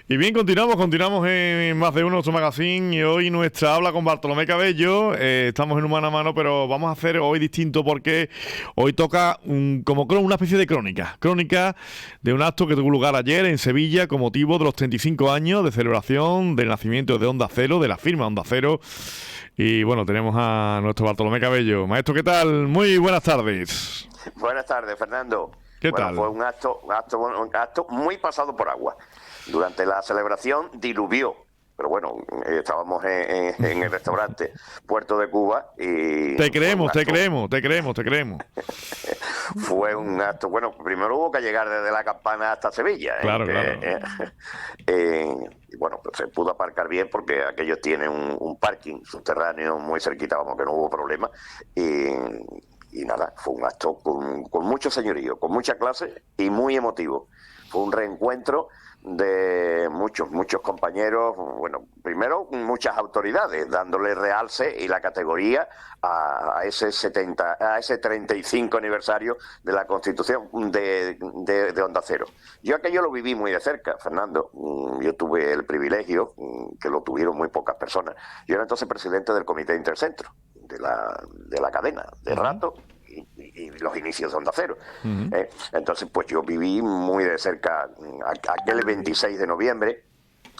Y bien, continuamos en Más de Uno, nuestro magazine, y hoy nuestra habla con Bartolomé Cabello. Estamos en un mano a mano, pero vamos a hacer hoy distinto porque hoy toca una especie de crónica de un acto que tuvo lugar ayer en Sevilla con motivo de los 35 años de celebración del nacimiento de Onda Cero, de la firma Onda Cero. Y bueno, tenemos a nuestro Bartolomé Cabello. Maestro, ¿qué tal? Muy buenas tardes. Buenas tardes, Fernando. ¿Qué Bueno, tal? fue un acto muy pasado por agua. Durante la celebración diluvió, pero bueno, estábamos en el restaurante Puerto de Cuba y Te fue un creemos, te acto, creemos, te creemos, te creemos. fue un acto, bueno, primero hubo que llegar desde la Campana hasta Sevilla, ¿eh? Claro, claro. Y bueno, pues se pudo aparcar bien porque aquellos tienen un parking subterráneo muy cerquita, vamos, que no hubo problema. Y nada, fue un acto con mucho señorío, con mucha clase y muy emotivo. Fue un reencuentro de muchos compañeros, bueno, primero muchas autoridades, dándole realce y la categoría a ese 35 aniversario de la Constitución de Onda Cero. Yo aquello lo viví muy de cerca, Fernando. Yo tuve el privilegio, que lo tuvieron muy pocas personas. Yo era entonces presidente del Comité Intercentro de la cadena, de Uh-huh. rato, y los inicios de Onda Cero. Uh-huh. Entonces, pues yo viví muy de cerca aquel 26 de noviembre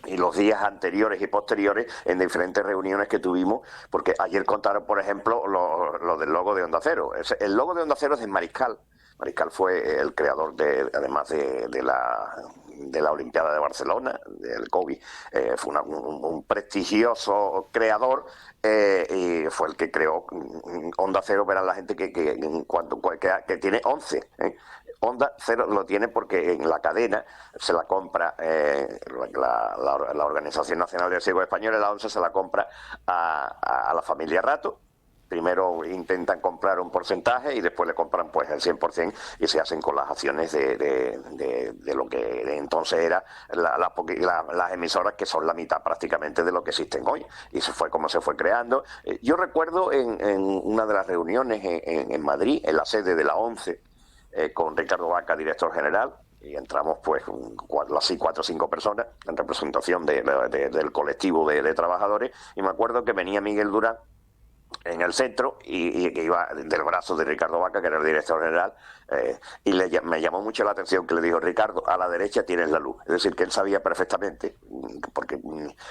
y los días anteriores y posteriores en diferentes reuniones que tuvimos, porque ayer contaron, por ejemplo, lo del logo de Onda Cero. El logo de Onda Cero es de Mariscal. Mariscal fue el creador, además de la Olimpiada de Barcelona, del COVID. Fue un prestigioso creador, y fue el que creó Onda Cero. Verán la gente que tiene 11. Onda Cero lo tiene porque en la cadena se la compra la Organización Nacional de Ciegos Españoles, la ONCE, se la compra a la familia Rato. Primero intentan comprar un porcentaje y después le compran pues el 100% y se hacen con las acciones de lo que entonces era las emisoras, que son la mitad prácticamente de lo que existen hoy. Y se fue como se fue creando. Yo recuerdo en una de las reuniones en Madrid, en la sede de la ONCE, con Ricardo Vaca, director general, y entramos pues así 4 o 5 personas en representación del colectivo de trabajadores, y me acuerdo que venía Miguel Durán en el centro y que iba del brazo de Ricardo Vaca, que era el director general, y me llamó mucho la atención que le dijo: Ricardo, a la derecha tienes la luz. Es decir, que él sabía perfectamente, porque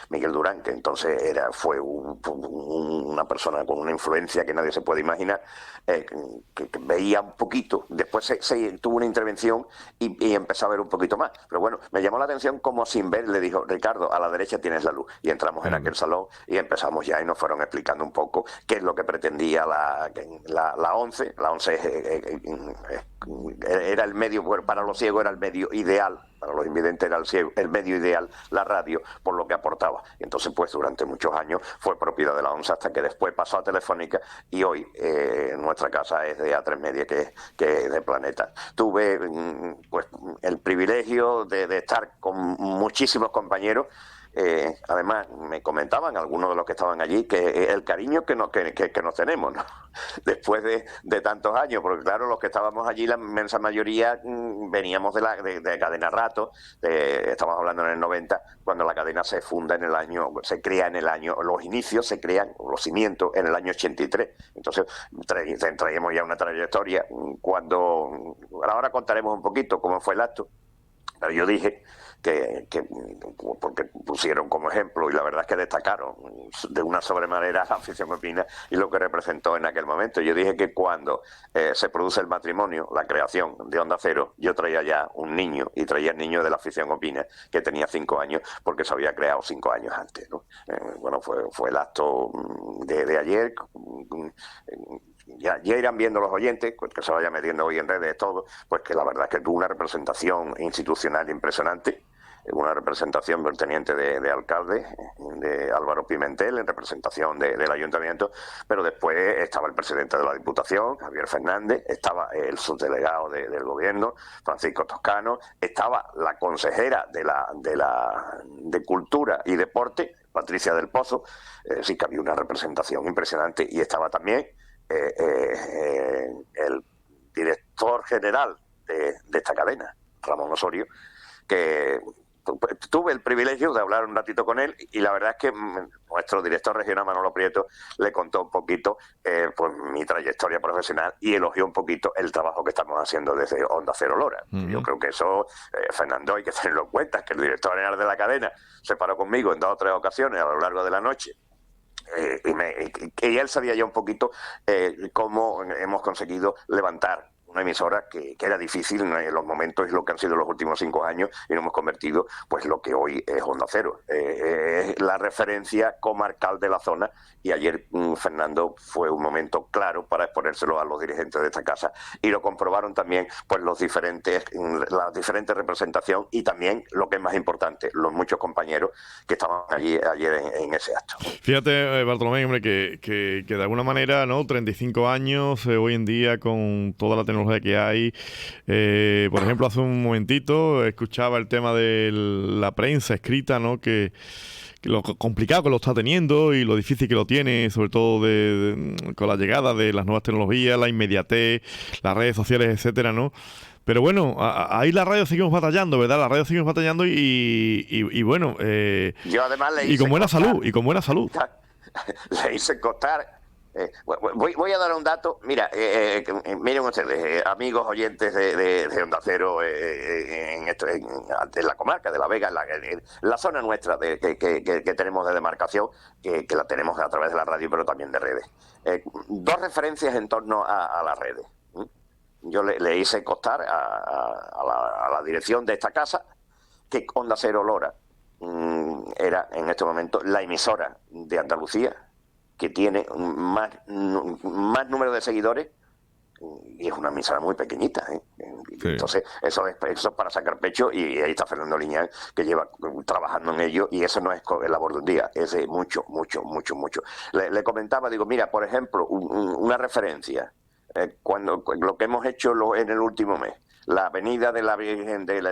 Miguel Durán, que entonces fue una persona con una influencia que nadie se puede imaginar, que veía un poquito, después se tuvo una intervención y empezó a ver un poquito más. Pero bueno, me llamó la atención como sin ver, le dijo: Ricardo, a la derecha tienes la luz. Y entramos en aquel salón y empezamos ya, y nos fueron explicando un poco qué es lo que pretendía la ONCE. La ONCE era el medio, para los ciegos era el medio ideal, para los invidentes era el medio ideal, la radio, por lo que aportaba. Y entonces, pues durante muchos años fue propiedad de la ONCE, hasta que después pasó a Telefónica, y hoy nuestra casa es de A3 Media, que es de Planeta. Tuve pues el privilegio de estar con muchísimos compañeros. Además, me comentaban algunos de los que estaban allí que el cariño que nos tenemos, ¿no? Después de tantos años, porque claro, los que estábamos allí, la inmensa mayoría, veníamos de Cadena Rato. Estamos hablando en el 90, cuando la cadena se funda se crea en el año, los inicios se crean, los cimientos, en el año 83. Entonces traíamos ya una trayectoria. Ahora contaremos un poquito cómo fue el acto. Pero yo dije porque pusieron como ejemplo, y la verdad es que destacaron de una sobremanera la afición opina y lo que representó en aquel momento. Yo dije que cuando se produce el matrimonio, la creación de Onda Cero, yo traía ya un niño, y traía el niño de la afición opina, que tenía 5 años, porque se había creado 5 años antes, ¿no? Bueno, fue el acto de ayer. Ya irán viendo los oyentes, pues, que se vaya metiendo hoy en redes todo, pues que la verdad es que tuvo una representación institucional impresionante, una representación del teniente de alcalde, de Álvaro Pimentel, en representación del ayuntamiento, pero después estaba el presidente de la Diputación, Javier Fernández, estaba el subdelegado del gobierno, Francisco Toscano, estaba la consejera de Cultura y Deporte, Patricia del Pozo. Sí que había una representación impresionante, y estaba también el director general de esta cadena, Ramón Osorio, que tuve el privilegio de hablar un ratito con él y la verdad es que nuestro director regional Manolo Prieto le contó un poquito pues mi trayectoria profesional y elogió un poquito el trabajo que estamos haciendo desde Onda Cero Lora. Yo creo que eso, Fernando, hay que tenerlo en cuenta, que el director general de la cadena se paró conmigo en 2 o 3 ocasiones a lo largo de la noche. Y él sabía ya un poquito cómo hemos conseguido levantar una emisora que era difícil en los momentos y lo que han sido los últimos 5 años y nos hemos convertido pues lo que hoy es Onda Cero. Es la referencia comarcal de la zona y ayer Fernando fue un momento claro para exponérselo a los dirigentes de esta casa y lo comprobaron también pues la diferente representación y también lo que es más importante, los muchos compañeros que estaban allí ayer en ese acto. Fíjate, Bartolomé, hombre, que de alguna manera, ¿no? 35 años hoy en día con toda la tecnología que hay. Por ejemplo, hace un momentito escuchaba el tema de la prensa escrita, ¿no? Que lo complicado que lo está teniendo y lo difícil que lo tiene, sobre todo con la llegada de las nuevas tecnologías, la inmediatez, las redes sociales, etcétera, ¿no? Pero bueno, ahí la radio seguimos batallando, ¿verdad? La radio seguimos batallando y bueno, yo además le hice y con buena costar, salud, y con buena salud. Le hice costar. Voy a dar un dato. Mira, miren ustedes, amigos oyentes de Onda Cero en la comarca de La Vega, en la zona nuestra que tenemos de demarcación, que la tenemos a través de la radio, pero también de redes. 2 referencias en torno a las redes. Yo le hice costar a la dirección de esta casa que Onda Cero Lora era en este momento la emisora de Andalucía que tiene más número de seguidores y es una emisora muy pequeñita, ¿eh? Sí. Entonces eso es para sacar pecho y ahí está Fernando Liñán que lleva trabajando en ello y eso no es el labor de un día, es de mucho. Le comentaba, digo, mira, por ejemplo, una referencia, cuando lo que hemos hecho en el último mes, la avenida de la Virgen de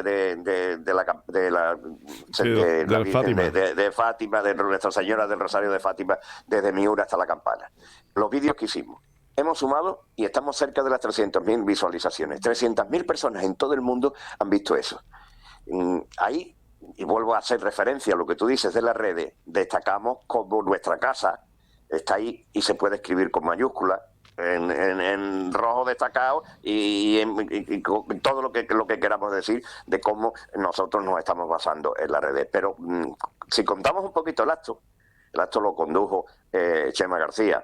Fátima, de Nuestra Señora del Rosario de Fátima, desde Miura hasta La Campana. Los vídeos que hicimos. Hemos sumado y estamos cerca de las 300.000 visualizaciones. 300.000 personas en todo el mundo han visto eso. Ahí, y vuelvo a hacer referencia a lo que tú dices de las redes, destacamos como nuestra casa está ahí y se puede escribir con mayúsculas, en rojo destacado y todo lo que queramos decir de cómo nosotros nos estamos basando en las redes. Pero si contamos un poquito el acto lo condujo Chema García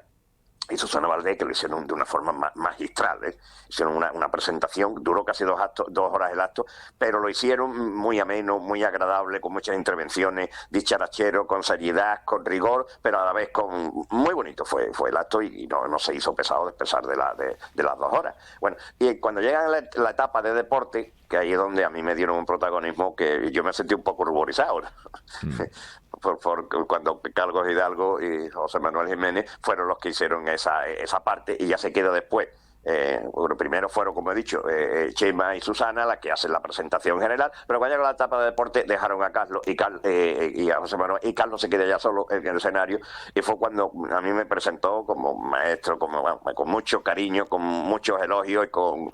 y Susana Valdés, que lo hicieron de una forma magistral, ¿eh? Hicieron una presentación, duró casi 2 horas el acto, pero lo hicieron muy ameno, muy agradable, con muchas intervenciones, dicharachero, con seriedad, con rigor, pero a la vez muy bonito fue el acto y no se hizo pesado a pesar de las 2 horas. Bueno, y cuando llegan a la etapa de deporte, que ahí es donde a mí me dieron un protagonismo que yo me sentí un poco ruborizado, ¿no? Cuando Carlos Hidalgo y José Manuel Jiménez fueron los que hicieron esa parte y ya se queda después. Bueno, primero fueron, como he dicho, Chema y Susana las que hacen la presentación general, pero cuando llega la etapa de deporte dejaron a Carlos y a José Manuel, y Carlos se queda ya solo en el escenario y fue cuando a mí me presentó como maestro, con mucho cariño, con muchos elogios y con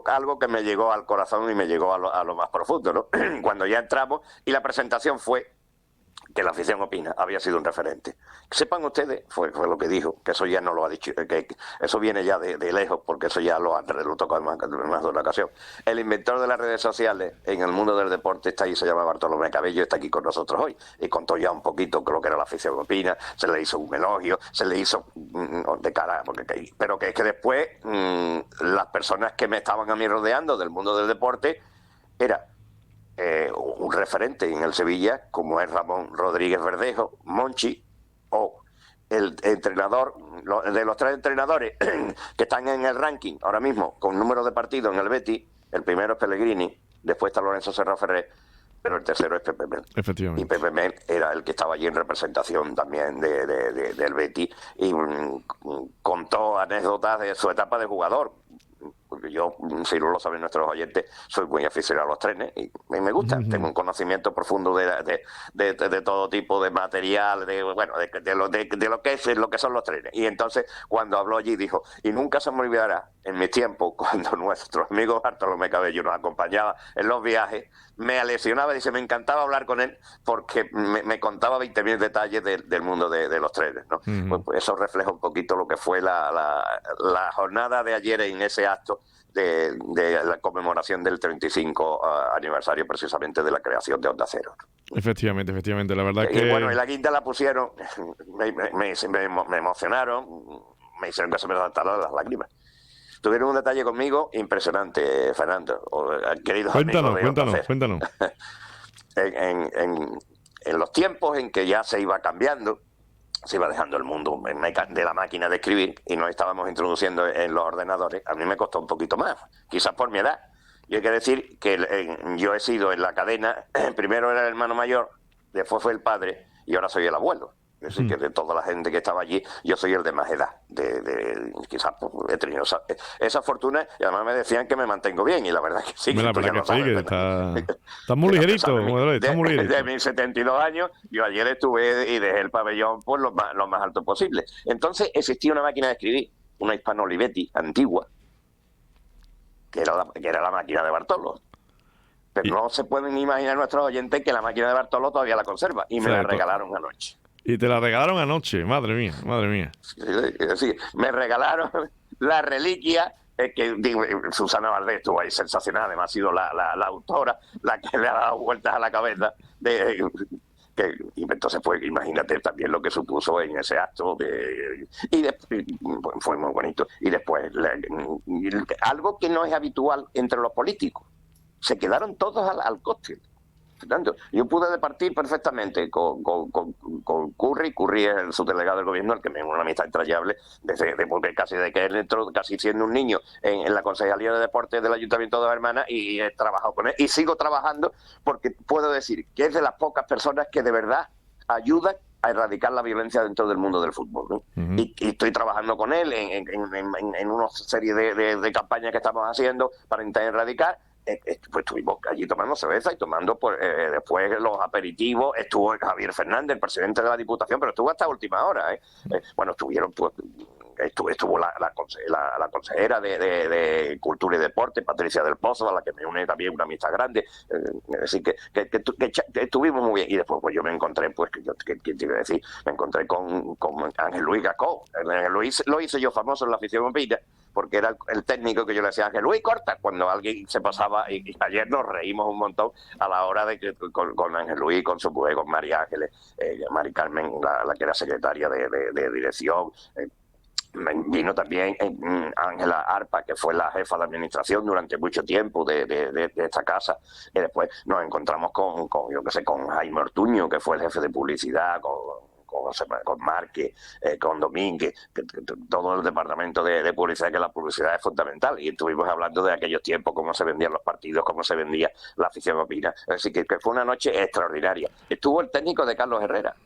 algo que me llegó al corazón y me llegó a lo más profundo, ¿no? Cuando ya entramos y la presentación fue que la afición opina, había sido un referente. Sepan ustedes, fue lo que dijo, que eso ya no lo ha dicho, que eso viene ya de lejos, porque eso ya lo tocó más de una ocasión. El inventor de las redes sociales en el mundo del deporte está ahí, se llama Bartolomé Cabello, está aquí con nosotros hoy, y contó ya un poquito lo que era la afición opina, se le hizo un elogio, se le hizo de cara, pero que es que después las personas que me estaban a mí rodeando del mundo del deporte era un referente en el Sevilla como es Ramón Rodríguez Verdejo, Monchi, o el entrenador de los 3 entrenadores que están en el ranking ahora mismo con número de partidos en el Betis. El primero es Pellegrini, después está Lorenzo Serra Ferrer, pero el tercero es Pepe Mel. Efectivamente. Y Pepe Mel era el que estaba allí en representación también del Betis y contó anécdotas de su etapa de jugador. Porque yo, si no lo saben nuestros oyentes, soy muy aficionado a los trenes y me gusta. Tengo un conocimiento profundo de todo tipo de material, de lo que son los trenes. Y entonces, cuando habló allí, dijo, y nunca se me olvidará, en mi tiempo, cuando nuestro amigo Bartolomé Cabello nos acompañaba en los viajes, me aleccionaba, dice, me encantaba hablar con él porque me contaba 20.000 detalles del mundo de los trenes, ¿no? Pues eso refleja un poquito lo que fue la jornada de ayer en ese acto de la conmemoración del 35 aniversario precisamente de la creación de Onda Cero. Efectivamente, la verdad Y que... bueno, en la quinta la pusieron, me emocionaron, me hicieron que se me saltaran las lágrimas. Tuvieron un detalle conmigo impresionante, Fernando, queridos amigos de Onda Cero. Cuéntanos. En los tiempos en que ya se iba cambiando, se iba dejando el mundo de la máquina de escribir y nos estábamos introduciendo en los ordenadores, a mí me costó un poquito más, quizás por mi edad. Y hay que decir que yo he sido en la cadena, primero era el hermano mayor, después fue el padre y ahora soy el abuelo. Es decir, que de toda la gente que estaba allí, yo soy el de más edad. Quizás he tenido esa fortuna y además me decían que me mantengo bien y la verdad es que sí. La verdad que sí, que está muy ligerito. De mis 72 años, yo ayer estuve y dejé el pabellón por lo más alto posible. Entonces existía una máquina de escribir, una Hispano Olivetti antigua, que era la máquina de Bartolo. Pero no se pueden imaginar nuestros oyentes que la máquina de Bartolo todavía la conserva y me la regalaron anoche. Y te la regalaron anoche, madre mía. Sí, me regalaron la reliquia, que digo, Susana Valdés estuvo ahí sensacional, además ha sido la autora la que le ha dado vueltas a la cabeza y entonces pues imagínate también lo que supuso en ese acto y después, fue muy bonito. Y después algo que no es habitual entre los políticos, se quedaron todos al cóctel. Fernando, yo pude departir perfectamente con Curry. Curry es el subdelegado del gobierno, el que me es una amistad entrañable, porque casi de que él entró, casi siendo un niño, en la Concejalía de Deportes del Ayuntamiento de Dos Hermanas, y he trabajado con él y sigo trabajando porque puedo decir que es de las pocas personas que de verdad ayudan a erradicar la violencia dentro del mundo del fútbol, ¿no? Y estoy trabajando con él en una serie de campañas que estamos haciendo para intentar erradicar. Pues estuvimos allí tomando cerveza y tomando después los aperitivos. Estuvo Javier Fernández, el presidente de la Diputación, pero estuvo hasta última hora. Bueno, estuvieron pues estuvo la consejera de Cultura y Deporte, Patricia del Pozo, a la que me une también una amistad grande. Así que estuvimos muy bien. Y después pues yo me encontré, pues, ¿qué te iba a decir? Me encontré con Ángel Luis Gacó. Ángel Luis lo hice yo famoso en la afición opina, porque era el técnico que yo le decía, Ángel Luis, corta, cuando alguien se pasaba. Y ayer nos reímos un montón a la hora de que con Ángel Luis, con su mujer, con María Ángeles, Mari Carmen, la que era secretaria de dirección. Vino también Ángela Arpa, que fue la jefa de administración durante mucho tiempo de esta casa. Y después nos encontramos con Jaime Ortuño, que fue el jefe de publicidad, con Márquez, con Domínguez, todo el departamento de publicidad, que la publicidad es fundamental. Y estuvimos hablando de aquellos tiempos, cómo se vendían los partidos, cómo se vendía la afición opina. Así que fue una noche extraordinaria. Estuvo el técnico de Carlos Herrera,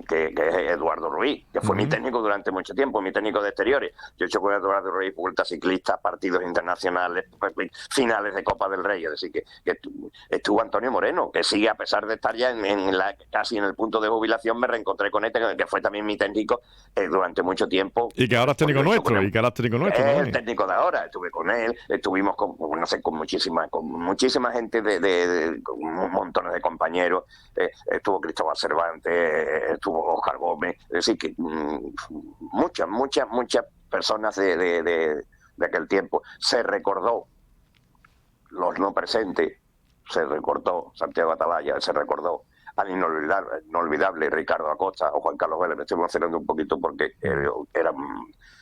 que es Eduardo Ruiz, que fue mi técnico durante mucho tiempo, mi técnico de exteriores. Yo he hecho con Eduardo Ruiz vueltas ciclistas, partidos internacionales, finales de Copa del Rey. Es decir, que estuvo Antonio Moreno, que sí, a pesar de estar ya casi en el punto de jubilación, me reencontré con este, que fue también mi técnico durante mucho tiempo. Y que ahora es técnico nuestro, Es el técnico de ahora. Estuve con él, estuvimos con muchísima gente, con montones de compañeros. Estuvo Cristóbal Cervantes, estuvo Oscar Gómez. Es decir, que muchas personas de aquel tiempo. Se recordó los no presentes, se recordó Santiago Atalaya, se recordó al inolvidable Ricardo Acosta o Juan Carlos Vélez. Me estoy emocionando un poquito porque eran,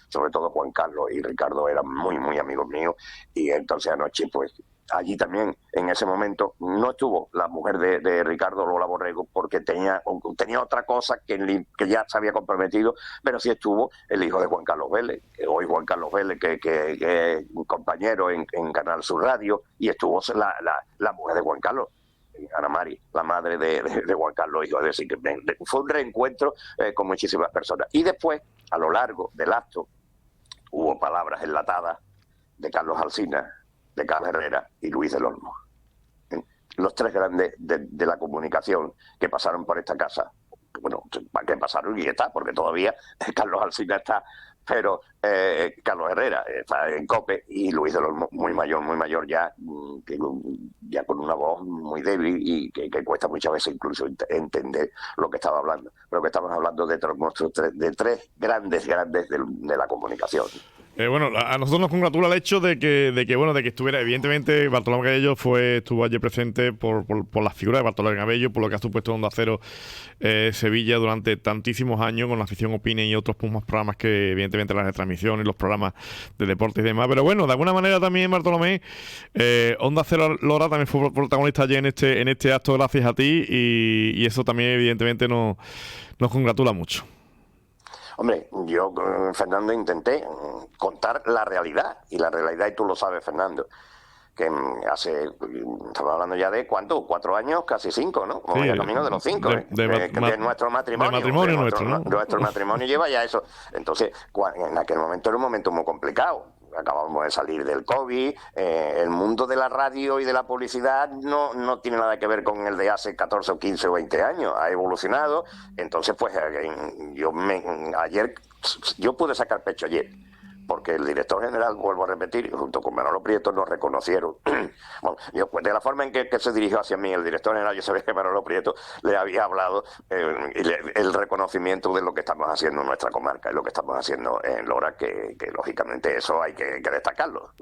sobre todo Juan Carlos y Ricardo, eran muy, muy amigos míos. Y entonces anoche, pues, allí también, en ese momento, no estuvo la mujer de Ricardo, Lola Borrego, porque tenía otra cosa que ya se había comprometido, pero sí estuvo el hijo de Juan Carlos Vélez, que hoy Juan Carlos Vélez, que es un compañero en Canal Sur Radio, y estuvo la mujer de Juan Carlos, Ana Mari, la madre de Juan Carlos, hijo. Es decir, que fue un reencuentro con muchísimas personas. Y después, a lo largo del acto, hubo palabras enlatadas de Carlos Alsina, de Carlos Herrera y Luis del Olmo. Los tres grandes de la comunicación que pasaron por esta casa. Bueno, que pasaron y está, porque todavía Carlos Alsina está pero Carlos Herrera está en COPE y Luis del Olmo, muy mayor ya, ya con una voz muy débil y que cuesta muchas veces incluso entender lo que estaba hablando. Pero que estamos hablando de tres monstruos, de tres grandes de la comunicación. Bueno, a nosotros nos congratula el hecho de que estuviera, evidentemente, Bartolomé Cabello estuvo allí presente por la figura de Bartolomé Cabello, por lo que ha supuesto Onda Cero Sevilla durante tantísimos años, con la afición Opine y otros más programas que, evidentemente, las retransmisiones, los programas de deportes y demás. Pero bueno, de alguna manera también, Bartolomé, Onda Cero Lora también fue protagonista allí en este acto, gracias a ti, y eso también, evidentemente, nos congratula mucho. Hombre, yo, Fernando, intenté contar la realidad, y tú lo sabes, Fernando, que estamos hablando ya de, ¿cuánto? 4 años, casi 5, ¿no? Vamos ya camino de los 5, de nuestro matrimonio. Nuestro matrimonio lleva ya eso. Entonces, en aquel momento era un momento muy complicado. Acabamos de salir del COVID, el mundo de la radio y de la publicidad no tiene nada que ver con el de hace 14 o 15 o 20 años, ha evolucionado. Entonces, pues yo pude sacar pecho ayer, porque el director general, vuelvo a repetir, junto con Manolo Prieto, nos reconocieron. Bueno, pues de la forma en que se dirigió hacia mí el director general, yo sabía que Manolo Prieto le había hablado el reconocimiento de lo que estamos haciendo en nuestra comarca y lo que estamos haciendo en Lora, que lógicamente eso hay que destacarlo.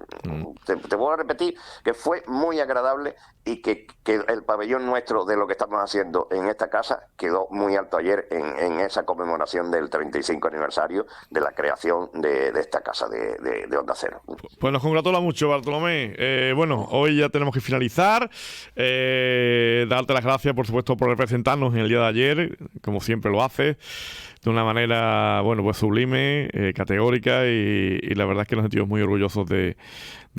Te voy a repetir que fue muy agradable y que el pabellón nuestro de lo que estamos haciendo en esta casa quedó muy alto ayer en esa conmemoración del 35 aniversario de la creación de esta casa de Onda Cero. Pues nos congratula mucho, Bartolomé. Bueno, hoy ya tenemos que finalizar. Darte las gracias, por supuesto, por representarnos en el día de ayer, como siempre lo haces, de una manera, bueno, pues sublime, categórica, y la verdad es que nos sentimos muy orgullosos de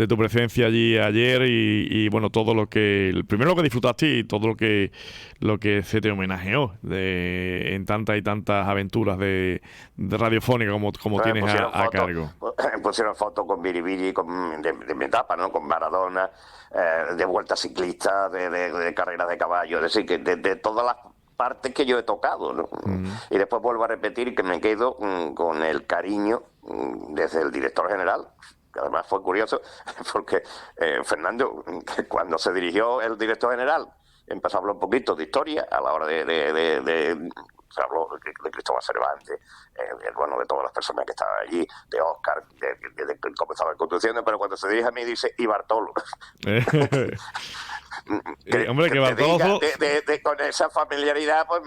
tu presencia allí ayer y bueno, todo lo que, primero lo que disfrutaste y todo lo que se te homenajeó en tantas y tantas aventuras de radiofónica como tienes a cargo. Pusieron fotos con Biribiri, de mi etapa, ¿no? Con Maradona, de vuelta ciclista, de carreras de caballo, es decir, que de todas las partes que yo he tocado, ¿no? Y después vuelvo a repetir que me quedo con el cariño desde el director general, que además fue curioso, porque Fernando, cuando se dirigió el director general, empezó a hablar un poquito de historia a la hora se habló de Cristóbal Cervantes, de todas las personas que estaban allí, de Óscar, de cómo estaba construyendo, pero cuando se dirige a mí dice, y Bartolo. Hombre, que Bartolo... con esa familiaridad, pues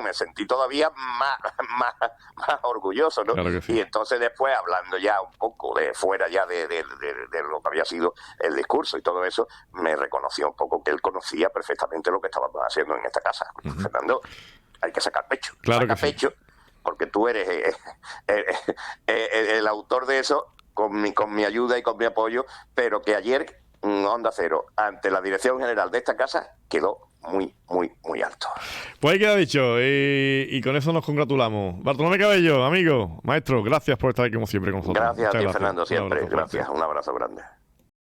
me sentí todavía más orgulloso, ¿no? Claro que sí. Y entonces después, hablando ya un poco de fuera ya de lo que había sido el discurso y todo eso, me reconoció un poco que él conocía perfectamente lo que estábamos haciendo en esta casa. Fernando, hay que sacar pecho. Claro que pecho, porque tú eres el autor de eso, con mi ayuda y con mi apoyo, pero que ayer Onda Cero, ante la dirección general de esta casa, quedó muy alto. Pues ahí queda dicho, y con eso nos congratulamos. Bartolomé Cabello, amigo, maestro, gracias por estar aquí como siempre con nosotros. Gracias a ti, Fernando, siempre. Gracias, un abrazo grande.